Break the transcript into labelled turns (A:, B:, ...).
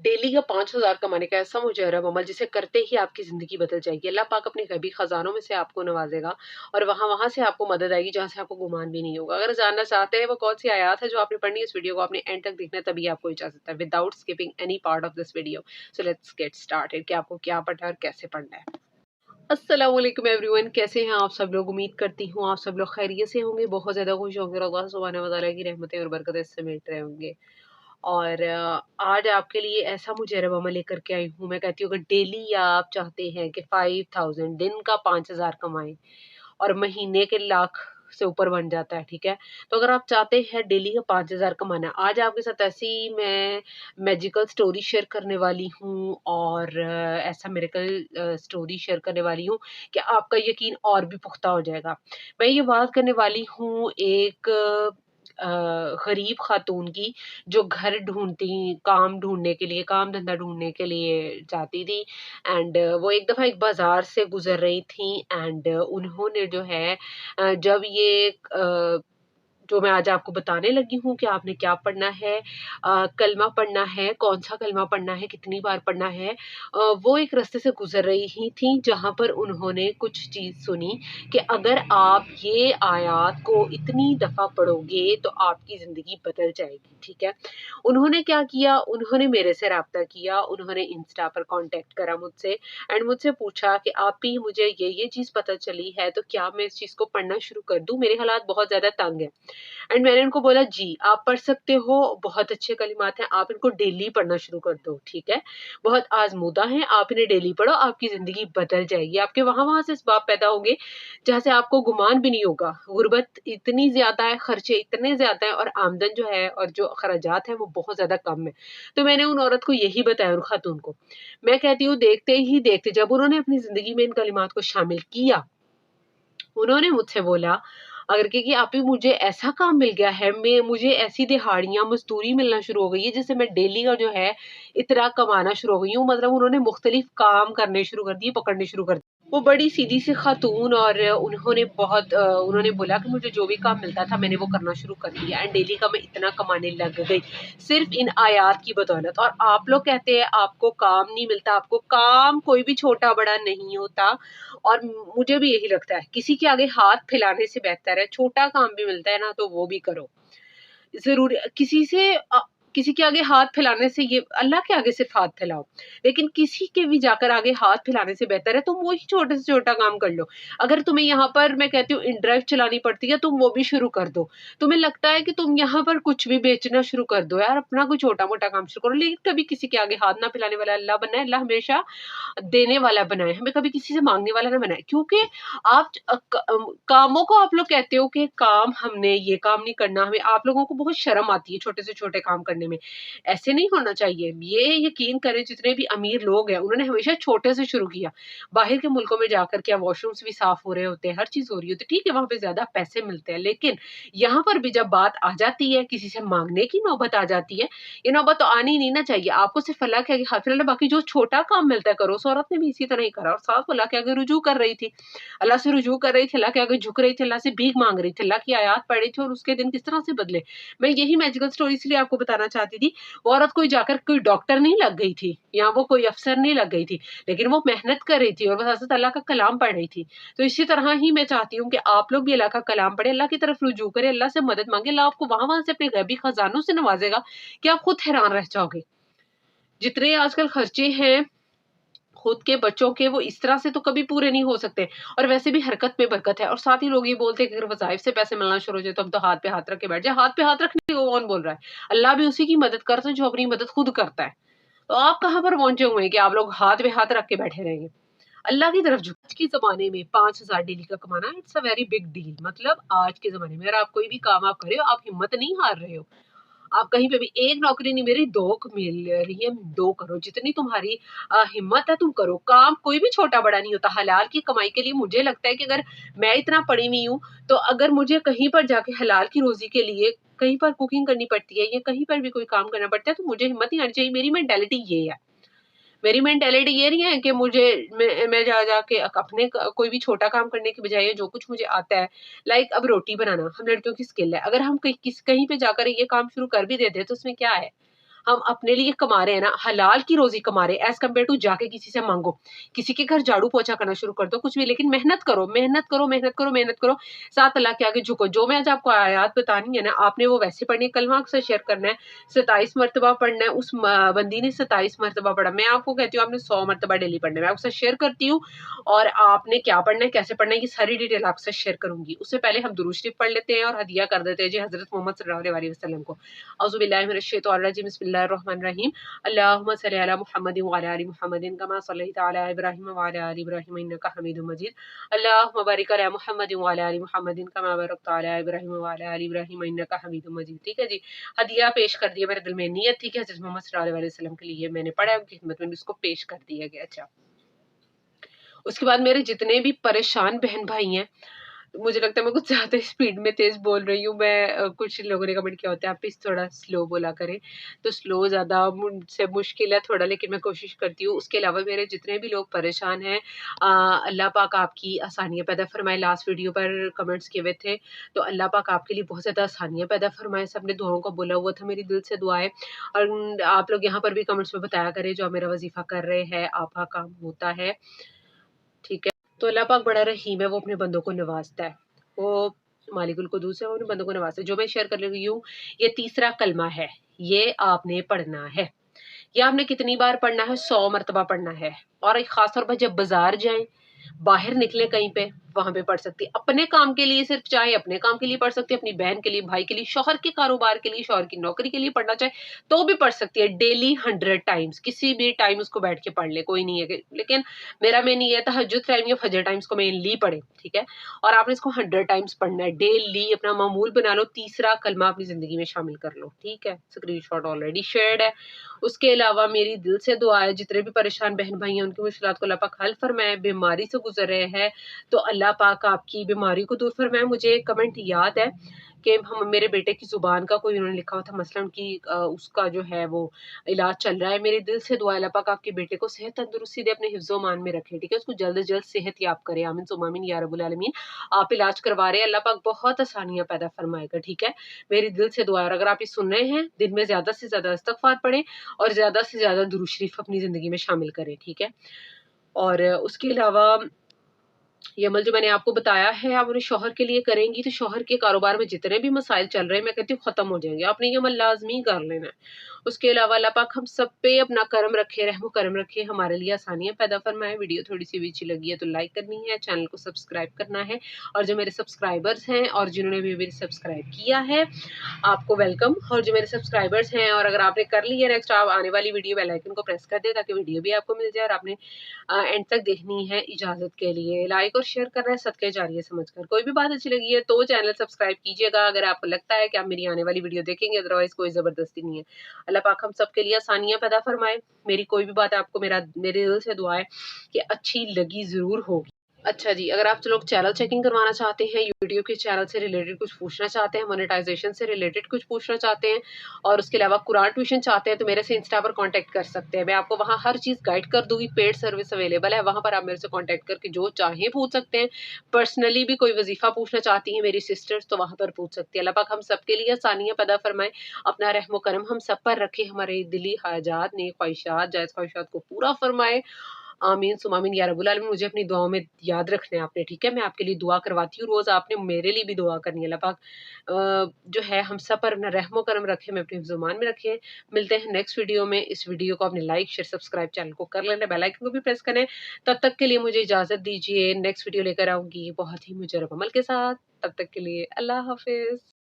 A: Daily का 5,000 कमाने का ऐसा मुजर्रब अमल जिसे करते ही आपकी ज़िंदगी बदल जाएगी। अल्लाह पाक अपने गैबी ख़ज़ानों में से आपको नवाज़ेगा और वहाँ वहाँ से आपको मदद आएगी जहाँ से आपको गुमान भी नहीं होगा। अगर जानना चाहते हैं वो कौन-सी आयत है जो आपने पढ़नी है, इस वीडियो को आपने एंड तक देखना है, तभी आपको इजाज़त है without skipping any part of this video. So let's get started कि आपको क्या पढ़ना है और कैसे पढ़ना है। अस्सलाम वालेकुम एवरीवन, कैसे हैं आप सब लोग? उम्मीद करती हूँ आप सब लोग खैरियत से होंगे, बहुत ज़्यादा खुश होंगे और अल्लाह सुब्हानहू व तआला की रहमतें और बरकतें इससे मिलते रहे होंगे। और आज आपके लिए ऐसा मुजर्रब अमल लेकर के आई हूँ। मैं कहती हूँ अगर डेली आप चाहते हैं कि 5,000 दिन का 5,000 कमाएँ और महीने के लाख से ऊपर बन जाता है, ठीक है? तो अगर आप चाहते हैं डेली का 5,000 कमाना, आज आपके साथ ऐसी मैं मैजिकल स्टोरी शेयर करने वाली हूँ और ऐसा मिरेकल स्टोरी शेयर करने वाली हूँ कि आपका यकीन और भी पुख्ता हो जाएगा। मैं ये बात करने वाली हूँ एक गरीब खातून की, जो घर ढूँढती, काम ढूँढने के लिए, काम-धंधा ढूँढने के लिए जाती थी एंड वो एक दफ़ा एक बाज़ार से गुज़र रही थीं एंड उन्होंने जो है जब ये जो मैं आज आपको बताने लगी हूँ कि आपने क्या पढ़ना है, कलमा पढ़ना है, कौन-सा कलमा पढ़ना है, कितनी बार पढ़ना है। वो एक रास्ते से गुज़र रही ही थीं जहाँ पर उन्होंने कुछ चीज़ सुनी कि अगर आप ये आयत को इतनी दफ़ा पढ़ोगे तो आपकी ज़िंदगी बदल जाएगी, ठीक है? उन्होंने क्या किया, उन्होंने मेरे से राब्ता किया, उन्होंने इंस्टा पर कॉन्टैक्ट करा मुझसे एंड मुझसे पूछा कि आपी मुझे ये चीज़ पता चली है, तो क्या मैं इस चीज़ को पढ़ना शुरू कर दूँ? मेरे हालात बहुत ज़्यादा तंग हैं। एंड मैंने उनको बोला जी, आप पढ़ सकते हो, बहुत अच्छे कलिमात हैं, आप इनको डेली पढ़ना शुरू कर दो, ठीक है? बहुत आज़मूदा हैं, आप इन्हें डेली पढ़ो, आपकी ज़िंदगी बदल जाएगी। आपके वहाँ-वहाँ से असबाब पैदा होंगे, जहाँ से आपको गुमान भी नहीं होगा। गुर्बत इतनी ज़्यादा है, खर्चे इतने ज़्यादा हैं और आमदन जो है और जो अखराजात हैं, वो बहुत ज़्यादा कम है। तो मैंने उन औरत को यही बताया, उन खातून को। मैं कहती हूँ देखते ही देखते जब उन्होंने अपनी ज़िंदगी में इन कलिमात को शामिल किया, उन्होंने मुझसे बोला अगर कि आप ही मुझे ऐसा काम मिल गया है, मैं मुझे ऐसी दिहाड़ियाँ, मज़दूरी मिलना शुरू हो गई है जिससे मैं डेली का जो है इतना कमाना शुरू हो गई हूँ। मतलब उन्होंने मुख्तलिफ काम करने शुरू कर दिए, पकड़ने शुरू कर दिए। वो बड़ी सीधी-सी खातून और उन्होंने बहुत उन्होंने बोला कि मुझे जो भी काम मिलता था मैंने वो करना शुरू कर दिया एंड डेली का मैं इतना कमाने लग गई, सिर्फ़ इन आयात की बदौलत। और आप लोग कहते हैं आपको काम नहीं मिलता, आपको काम कोई भी छोटा-बड़ा नहीं होता और मुझे भी यही लगता है, किसी के आगे हाथ फैलाने से बेहतर है, छोटा काम भी मिलता है ना तो वो भी करो। ज़रूरी किसी के आगे हाथ फैलाने से ये अल्लाह के आगे सिर्फ़ हाथ फैलाओ, लेकिन किसी के भी जाकर आगे हाथ फैलाने से बेहतर है तुम वही छोटे से छोटा काम कर लो। अगर तुम्हें यहाँ पर मैं कहती हूँ इनड्राइव चलानी पड़ती है, तुम वो भी शुरू कर दो। तुम्हें लगता है कि तुम यहाँ पर कुछ भी बेचना शुरू कर दो यार, अपना कोई छोटा-मोटा काम शुरू करो, लेकिन कभी किसी के आगे हाथ ना फैलाने वाला अल्लाह बनना है। अल्लाह हमेशा देने वाला बनाए, हमें कभी किसी से माँगने वाला ना बनाए। क्योंकि कामों को आप लोग कहते हो कि काम हमने ये काम नहीं करना, हमें आप लोगों को बहुत शर्म आती है छोटे से छोटे काम करने में। ऐसे नहीं होना चाहिए। ये यकीन करें जितने भी अमीर लोग हैं, उन्होंने हमेशा छोटे से शुरू किया। बाहर के मुल्कों में जाकर क्या वॉशरूम्स भी साफ हो रहे होते हैं, हर चीज़ हो रही होती है। ठीक है, वहाँ पे ज़्यादा पैसे मिलते हैं, लेकिन यहाँ पर भी जब बात आ जाती है, किसी से माँगने की नौबत आ जाती है, ये नौबत तो आनी नहीं ना चाहिए। आपको सिर्फ़ अल्लाह के आगे हाथ फैलाना, बाकी जो छोटा काम मिलता है करो। उस औरत ने भी इसी तरह ही करा और साथ वो अल्लाह के आगे रुजू कर रही थी। अल्लाह से रुजू कर रही थी, अल्लाह के आगे झुक रही थी, अल्लाह से भीख माँग रही थी, अल्लाह की आयत पढ़ रही थी और उसके दिन किस तरह से बदले। मैं यही मैजिकल स्टोरी इसलिए आपको बताना चाहती थी। वो औरत कोई जाकर कोई डॉक्टर नहीं लग गई थी या वो कोई अफ़सर नहीं लग गई थी, लेकिन वो मेहनत कर रही थी और वो साथ-साथ अल्लाह का कलाम पढ़ रही थी। तो इसी तरह ही मैं चाहती हूँ कि आप लोग भी अल्लाह का कलाम पढ़ें, अल्लाह की तरफ रुजू करें, अल्लाह से मदद माँगे। अल्लाह आपको वहाँ-वहाँ से अपने गैबी खज़ानों से नवाज़ेगा कि आप खुद हैरान रह जाओगे। जितने आजकल खर्चे हैं खुद के बच्चों के, वो इस तरह से तो कभी पूरे नहीं हो सकते और वैसे भी हरकत में बरकत है। और साथ ही लोग ये बोलते हैं कि अगर वज़ाइफ से पैसे मिलना शुरू हो जाए तो हम तो हाथ पे हाथ रख के बैठ जाएँ। हाथ पे हाथ रखने को कौन बोल रहा है? अल्लाह भी उसी की मदद करता है जो अपनी मदद खुद करता है। तो आप कहाँ पर पहुँचे हुए हैं कि आप लोग हाथ पे हाथ रख के बैठे रहेंगे? अल्लाह की तरफ झुक। आज के ज़माने में 5,000 डेली का कमाना it's a very big deal. मतलब आज के ज़माने में अगर आप कोई भी काम आप कर रहे हो, आप हिम्मत नहीं हार रहे हो। आप कहीं पे भी एक नौकरी नहीं मिल रही, 2 मिल रही है, 2 करो। जितनी तुम्हारी हिम्मत है तुम करो। काम कोई भी छोटा-बड़ा नहीं होता। हलाल की कमाई के लिए मुझे लगता है कि अगर मैं इतना पढ़ी हुई हूँ, तो अगर मुझे कहीं पर जाके हलाल की रोज़ी के लिए कहीं पर कुकिंग करनी पड़ती है या कहीं पर भी कोई काम करना पड़ता है, तो मुझे हिम्मत नहीं आनी चाहिए। मेरी मेंटालिटी ये है। मेरी मेंटालिटी ये नहीं है कि मैं जा के अपने कोई भी छोटा काम करने की बजाय जो कुछ मुझे आता है, लाइक अब रोटी बनाना हम लड़कियों की स्किल है, अगर हम कहीं पे जाकर ये काम शुरू कर भी देते हैं तो उसमें क्या है, हम अपने लिए कमा रहे हैं ना, हलाल की रोज़ी कमा रहे हैं एज़ कम्पेयर टू जाके किसी से माँगो। किसी के घर झाड़ू पोछा करना शुरू कर दो, कुछ भी, लेकिन मेहनत करो, मेहनत करो, मेहनत करो, मेहनत करो, साथ अल्लाह के आगे झुको। जो मैं आज आपको आयत बतानी है ना, आपने वो वैसे पढ़नी है, कलमा अक्सर शेयर करना है, 27 मरतबा पढ़ना है। उस बंदी ने 27 मरतबा पढ़ा, मैं आपको कहती हूँ आपने 100 मरतबा डेली पढ़ना है। मैं आपसे शेयर करती हूँ और आपने क्या पढ़ना है, कैसे पढ़ना है, ये सारी डिटेल आपसे शेयर करूँगी। उससे पहले हम दुरूद शरीफ पढ़ लेते हैं और हदिया कर देते हैं जी हज़रत मोहम्मद सल्लल्लाहु अलैहि वसल्लम को। औज़ु बिल्लाहि मिनश शैतानिर रजीम, बिस्मिल्लाहिर रहमानिर रहीम। अल्लाहुम्मा सल्लि अला मुहम्मदिन व अला आलि मुहम्मदिन कमा सल्लैता अला इब्राहीम व अला आलि इब्राहीम इन्नका हमीदुम मजीद। अल्लाहुम्मा बारिक अला मुहम्मदिन व अला आलि मुहम्मदिन कमा बारकता अला इब्राहीम व अला आलि इब्राहीम इन्नका हमीदुम मजीद। ठीक है जी, हदिया पेश कर दिया, मेरे दिल में नियत थी कि हज़रत मोहम्मद सल्लल्लाहु अलैहि वसल्लम के लिए मैंने पढ़ा है, उनकी खिदमत में भी इसको पेश कर दिया गया। अच्छा, उसके बाद मेरे जितने भी परेशान बहन भाई हैं, मुझे लगता है मैं कुछ ज़्यादा स्पीड में तेज़ बोल रही हूँ। कुछ लोगों ने कमेंट किया होता है आप प्लीज़ थोड़ा स्लो बोला करें, तो स्लो ज़्यादा मुझसे मुश्किल है थोड़ा, लेकिन मैं कोशिश करती हूँ। उसके अलावा मेरे जितने भी लोग परेशान हैं, अल्लाह पाक आपकी आसानियाँ पैदा फरमाए। लास्ट वीडियो पर कमेंट्स किए हुए थे, तो अल्लाह पाक आपके लिए बहुत ज़्यादा आसानियाँ पैदा फरमाए। सबने दुआओं का बोला हुआ था, मेरी दिल से दुआ है। और आप लोग यहाँ पर भी कमेंट्स में बताया करें, जो मेरा वज़ीफ़ा कर रहे हैं, आपका काम होता है, ठीक है? तो अल्लाह पाक बड़ा रहीम है, वो अपने बंदों को नवाज़ता है। वो मालिकुल कुद्दूस है, वो अपने बंदों को नवाज़ता है। जो मैं शेयर कर रही हूँ, ये तीसरा कलमा है, ये आपने पढ़ना है। ये आपने कितनी बार पढ़ना है? 100 मरतबा पढ़ना है। और ख़ास तौर पर जब बाज़ार जाएँ, बाहर निकले कहीं पे, वहाँ पे पढ़ सकती है। अपने काम के लिए सिर्फ़ चाहे अपने काम के लिए पढ़ सकती है, अपनी बहन के लिए, भाई के लिए, शौहर के कारोबार के लिए, शौहर की नौकरी के लिए पढ़ना चाहे, तो भी पढ़ सकती है। डेली 100 टाइम्स, किसी भी टाइम उसको बैठ के पढ़ ले, कोई नहीं है कि, लेकिन मेरा मेन ये है तहज्जुद टाइम या फजर टाइम्स को मेनली पढ़ें, ठीक है? और आपने इसको 100 टाइम्स पढ़ना है। डेली अपना मामूल बना लो, तीसरा कलमा अपनी ज़िंदगी में शामिल कर लो, ठीक है? स्क्रीनशॉट ऑलरेडी शेयर्ड है। उसके अलावा मेरी दिल से दुआ है, जितने भी परेशान बहन-भाई हैं, उनकी मुश्किलात को अल्लाह पाक हल फरमाए। बीमारी से गुज़र रहे हैं, तो अल्लाह पाक आपकी बीमारी को दूर फरमाए। मुझे एक कमेंट याद है कि हम मेरे बेटे की ज़ुबान का कोई उन्होंने लिखा हुआ था मसलन उनकी उसका जो है वो इलाज चल रहा है। मेरी दिल से दुआ है अल्लाह पाक आपके बेटे को सेहत तंदुरुस्ती दे, अपने हिफ्ज़-ओ-मान में रखे, ठीक है? उसको जल्द से जल्द सेहत याब करे। आमीन सुम्मा आमीन या रब्बुल आलमीन। आप इलाज करवा रहे हैं, अल्लाह पाक बहुत आसानियाँ पैदा फरमाएगा, ठीक है? मेरी दिल से दुआ है, और अगर आप ये सुन रहे हैं, दिन में ज़्यादा से ज़्यादा इस्तिग़फ़ार पढ़ें और ज़्यादा से ज़्यादा दुरूद शरीफ अपनी ज़िंदगी में शामिल करें, ठीक है? और उसके अलावा ये अमल जो मैंने आपको बताया है, आप अपने शौहर के लिए करेंगी, तो शौहर के कारोबार में जितने भी मसाइल चल रहे हैं, मैं कहती हूँ ख़त्म हो जाएँगे। आपने ये अमल लाज़मी कर लेना है। उसके अलावा अल्लाह पाक हम सब पे अपना करम रखे, रहम करम रखे, हमारे लिए आसानियाँ पैदा फरमाए। वीडियो थोड़ी-सी भी अच्छी लगी है तो लाइक करनी है, चैनल को सब्सक्राइब करना है, और जो मेरे सब्सक्राइबर्स हैं और जिन्होंने अभी सब्सक्राइब किया है, आपको वेलकम। और जो मेरे सब्सक्राइबर्स हैं, और अगर आपने कर ली है, नेक्स्ट आप आने वाली वीडियो बेल आइकन को प्रेस कर दें ताकि वीडियो भी आपको मिल जाए, और आपने एंड तक देखनी है इजाज़त के लिए। लाइक और शेयर करना है सदके जारिया समझकर। कोई भी बात अच्छी लगी है तो चैनल सब्सक्राइब कीजिएगा, अगर आपको लगता है कि आप मेरी आने वाली वीडियो देखेंगे, अदरवाइज़ कोई ज़बरदस्ती नहीं है। अल्लाह पाक हम सब के लिए आसानियाँ पैदा फरमाए। मेरी कोई भी बात आपको मेरे दिल से दुआ है कि अच्छी लगी ज़रूर होगी। अच्छा जी, अगर आप लोग चैनल चेकिंग करवाना चाहते हैं, यूट्यूब के चैनल से रिलेटेड कुछ पूछना चाहते हैं, मोनेटाइज़ेशन से रिलेटेड कुछ पूछना चाहते हैं, और उसके अलावा कुरान ट्यूशन चाहते हैं, तो मेरे से इंस्टा पर कॉन्टैक्ट कर सकते हैं। मैं आपको वहाँ हर चीज़ गाइड कर दूँगी, पेड सर्विस अवेलेबल है, वहाँ पर आप मेरे से कॉन्टैक्ट करके जो चाहें पूछ सकते हैं। पर्सनली भी कोई वज़ीफ़ा पूछना चाहती हैं मेरी सिस्टर्स, तो वहाँ पर पूछ सकती हैं। अल्लाह पाक हम सब के लिए आसानियाँ पैदा फरमाए, अपना रहम करम हम सब पर रखे, हमारे दिली हाजात, नेक ख्वाहिशात, जायज़ ख्वाहिशात को पूरा फरमाए। आमीन सुम्मा आमीन या रब्बुल आलमीन। मुझे अपनी दुआओं में याद रखना है आपने, ठीक है? मैं आपके लिए दुआ करवाती हूँ रोज़, आपने मेरे लिए भी दुआ करनी है। अल्लाह पाक जो है हम सब पर अपना रहम करम रखे, मैं अपने हिफ्ज़-ओ-मान में रखे। मिलते हैं नेक्स्ट वीडियो में। इस वीडियो को आपने लाइक, शेयर, सब्सक्राइब चैनल को कर लेना, बेल आइकन को भी प्रेस करें। तब तक के लिए मुझे इजाज़त दीजिए। नेक्स्ट वीडियो लेकर आऊँगी बहुत ही मुजर्रब अमल के साथ। तब तक के लिए अल्लाह हाफ़िज़।